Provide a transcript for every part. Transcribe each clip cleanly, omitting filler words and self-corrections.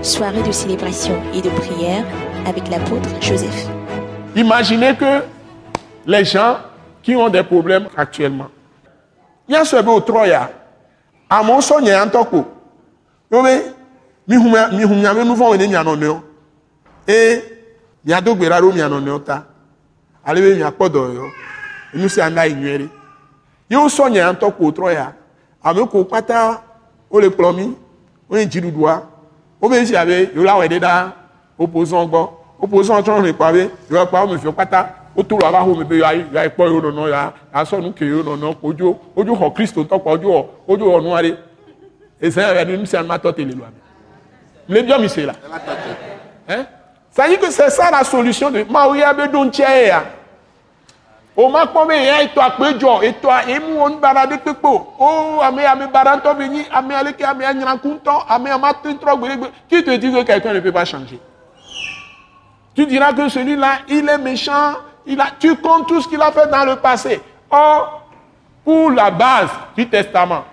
soirée de célébration et de prière avec l'apôtre Joseph. Imaginez que les gens qui ont des problèmes actuellement, il y a ce beau Troya, à mon son, il y a un toko. Et il y a deux beraro, il y a un nota. Allez, il y a pas d'oyo. Et nous, c'est un aïe. Il y a un son, il y a un toko, Troya. Avec le pata, ou le plomi, ou un jiroudoua. Ou bien, s'il y avait, il y a là, opposant, opposant, on ne pas, il y a pas, monsieur pata. Autour de la rue, il y a pas eu non, il y a son qui est non, audio, Christ, audio, noir. Et ça, nous sommes à tenter les lois. Les bien, monsieur là. Ça dit que c'est ça la solution de Maouya Bedontia. Au Macombe, et toi, et toi, et moi, on barade de peau. Oh, amé baranto veni, amé aleke, amé anyankunto, amé amatin trop. Qui te dit que quelqu'un ne peut pas changer? Tu diras que celui-là, il est méchant. Tu comptes tout ce qu'il a fait dans le passé. Or, pour la base du testament,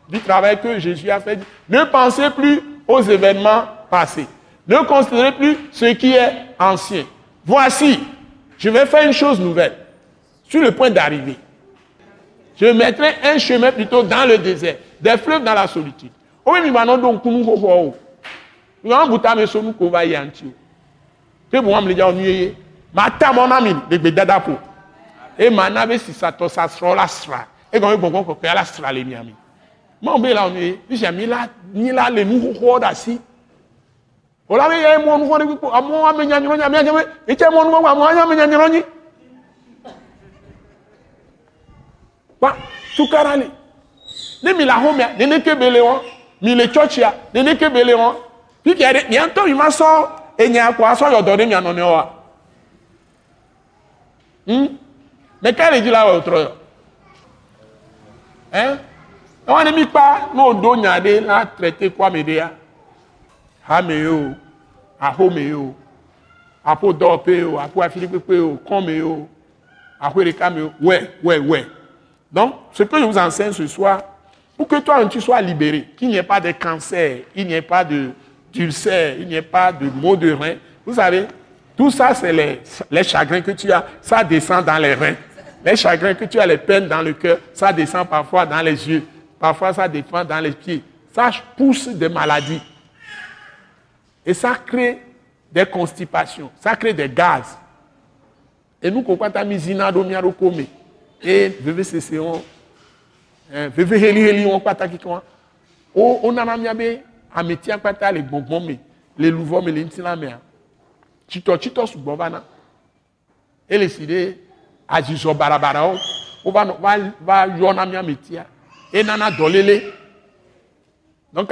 du travail que Jésus a fait, ne pensez plus aux événements passés. Ne considérez plus ce qui est ancien. Voici, je vais faire une chose nouvelle. Sur le point d'arriver. Je mettrai un chemin plutôt dans le désert, des fleuves dans la solitude. Oui, mais maintenant, donc, nous allons c'est bon, me dire, Mata mon ami, de Bedadapo. Et Manabe si ça sera la sera. Et quand on peut faire la sera les miami. Mon bé là, on est, j'ai mis là les nouveaux d'assis. On a mis mon nouveau, à moi, et tiens mon nouveau, à moi, tout carré. Ne mi la home, ne que beléon, mi le chochia, ne que beléon. Puis il y a bientôt, il m'a sort, et il y a quoi, ça, il y a donné, il y a non. Mais quand il dit là, autre, hein? On ne met pas, nous, on a traité quoi, média? Haméo, Ahoméo, Apo Dopéo, Apo Philippéo, Coméo, Apo Recaméo, ouais. Donc, ce que je vous enseigne ce soir, pour que toi, tu sois libéré, qu'il n'y ait pas de cancer, il n'y ait pas d'ulcère, il n'y ait pas de maux de rein, vous savez, tout ça, c'est les chagrins que tu as, ça descend dans les reins. Les chagrins que tu as, les peines dans le cœur, ça descend parfois dans les yeux. Parfois, ça descend dans les pieds. Ça pousse des maladies. Et ça crée des constipations. Ça crée des gaz. Et nous, quand on a mis Zinado, Miarokome, et VVCC, VVHeli, on a mis un métier à les bonbons, les louvois, les intilamés. Chito subovana. Et les idées, ajiso barabara, on va yonamia métier. Et nana dolele. Donc,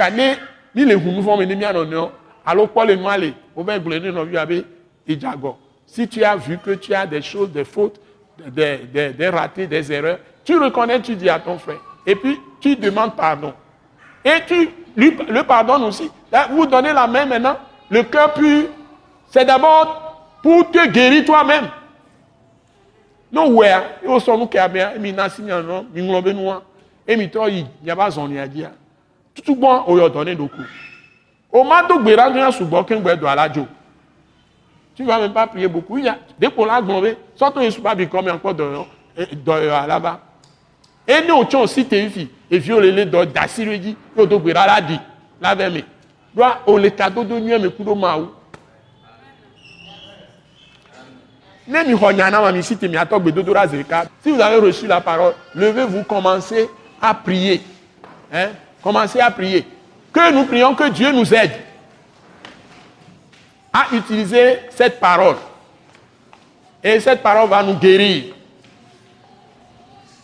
ni les nouveaux ménémiens non, alors quoi les malais, on va gagner nos vies avec Idjago. Si tu as vu que tu as des choses, des fautes, des ratés, des erreurs, tu reconnais, tu dis à ton frère. Et puis, tu demandes pardon. Et tu lui le pardonnes aussi. Là, vous donnez la main maintenant, le cœur pur. C'est d'abord pour te guérir toi-même. Non, ouais, il faut nous faire et minasi non, minglobe noa, et mito y a pas zone à dire. Tout bon, on y donné beaucoup. Au mato gbera tu as subo ken gbe do alajo. Tu vas même pas prier beaucoup. Il y a dès qu'on l'a globé, surtout il ne pas bien comme encore là-bas. Et nous on aussi tes filles et violer les dos d'asiredi, au do gbera la dit. La verme. Doit on les cadeaux de nuit me kudo maou. Si vous avez reçu la parole, levez-vous, commencez à prier. Hein? Commencez à prier. Que nous prions que Dieu nous aide à utiliser cette parole. Et cette parole va nous guérir.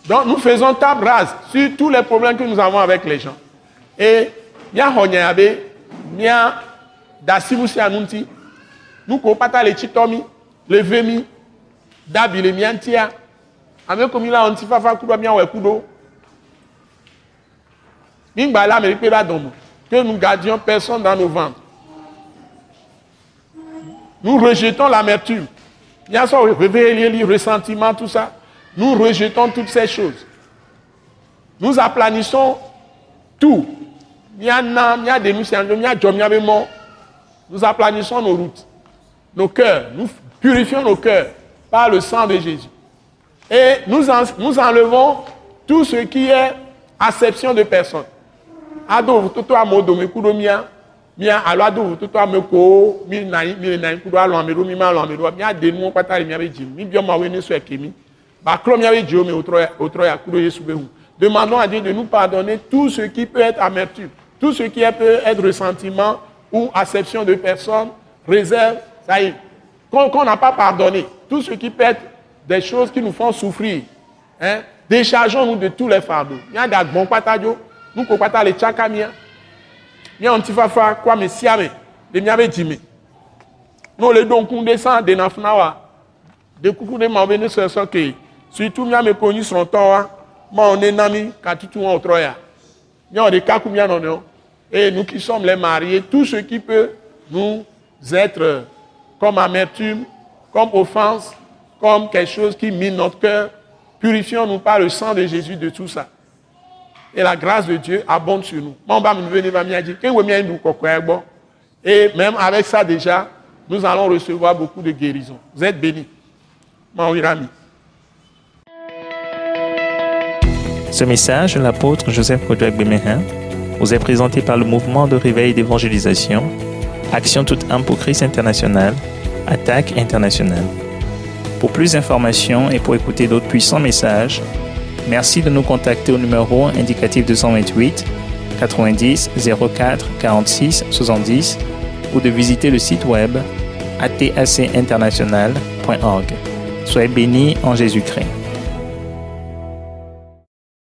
Donc nous faisons table rase sur tous les problèmes que nous avons avec les gens. Et nous compatons les chitomi, les vemi, dabi les miantia, avec comme il a un petit fafa kudo mia ou kudo. Mingbala me répéta dans nous, que nous gardions personne dans nos ventres. Nous rejetons l'amertume. Il y a ça, le ressentiment, tout ça. Nous rejetons toutes ces choses. Nous aplanissons tout. Il y a des Nous aplanissons nos routes, nos cœurs. Nous purifions nos cœurs par le sang de Jésus. Et nous enlevons tout ce qui est acception de personnes. Ado toto amodo me kudo mia alo ado toto ameko mi na kudo alo amero mi ma alo amero mia de nu pata mia beji mi bio ma we ni so ekemi ba kro mia beji o me otro ya kudo Yesu behu. Demandons à Dieu de nous pardonner tout ce qui peut être amertume, tout ce qui peut être ressentiment ou acception de personnes, réserve, ça y est. Qu'on n'a pas pardonné, tout ce qui peut être des choses qui nous font souffrir, hein, déchargeons-nous de tous les fardeaux. Il y a des bons patadio, nous qu'on pata les tchakamia, il y a un petit fafa, quoi, mais siame, de miabe djime. Nous les dons qu'on descend de Nafnawa, de coucou de m'envener sur ce que, surtout miabe connu son temps, moi on est nami, quand tout le monde troya. Il y a des cas comme il y en a, et nous qui sommes les mariés, tout ce qui peut nous être comme amertume, comme offense, comme quelque chose qui mine notre cœur, purifions-nous par le sang de Jésus de tout ça. Et la grâce de Dieu abonde sur nous. Et même avec ça déjà, nous allons recevoir beaucoup de guérisons. Vous êtes bénis. Ce message de l'apôtre Joseph Kodouak Bemehin vous est présenté par le mouvement de réveil d'évangélisation, Action toute âme pour Christ international, Attaque internationale. Pour plus d'informations et pour écouter d'autres puissants messages, merci de nous contacter au numéro indicatif 228 90 04 46 70 ou de visiter le site web atacinternational.org. Soyez bénis en Jésus-Christ.